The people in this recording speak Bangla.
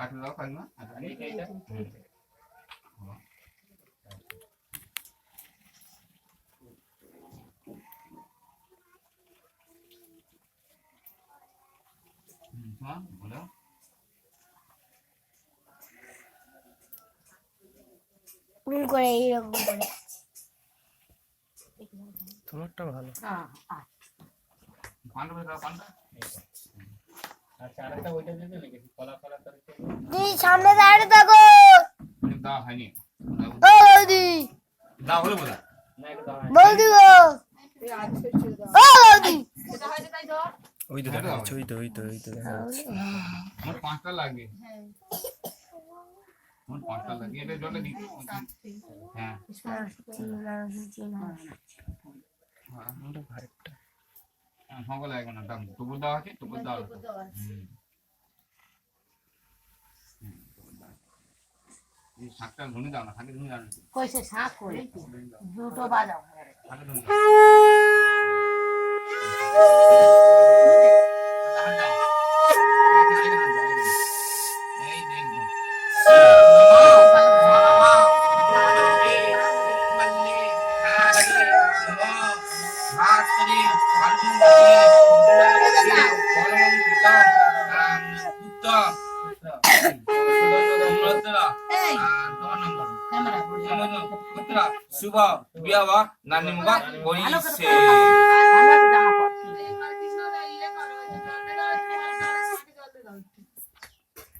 আট দাও কাকিমা এইটা হ্যাঁ বলো ফুল করে এইরকম করে তোমারটা ভালো। পান্ডা দাও পান্ডা আচ্ছা আরেকটা ওইটা দিয়ে দিলে নাকি কলা কলা করে তুই সামনে দাঁড়িয়ে থাকো দাও হয়নি ও বৌদি দাও হলো বলো না এটা দাও বৌদি গো ও বৌদি ওই তো দেখা যাচ্ছে, ওই তো দেখা যাচ্ছে। আমার 5টা লাগবে আমার 5টা লাগবে এটা জলে দিই হ্যাঁ ওটা ভাইটা। সকলে লাগবে না দাম টুকুর দাও আছে টুকুর দাও এই শাকটা ধুনি দাও না শাকে ধুনি দাও না কইছে শাক করে দুটো বাজাও শাকে ধুনি শুভ বিবাহ নানিমগা করিছে আমরা তো জামা পড়ছি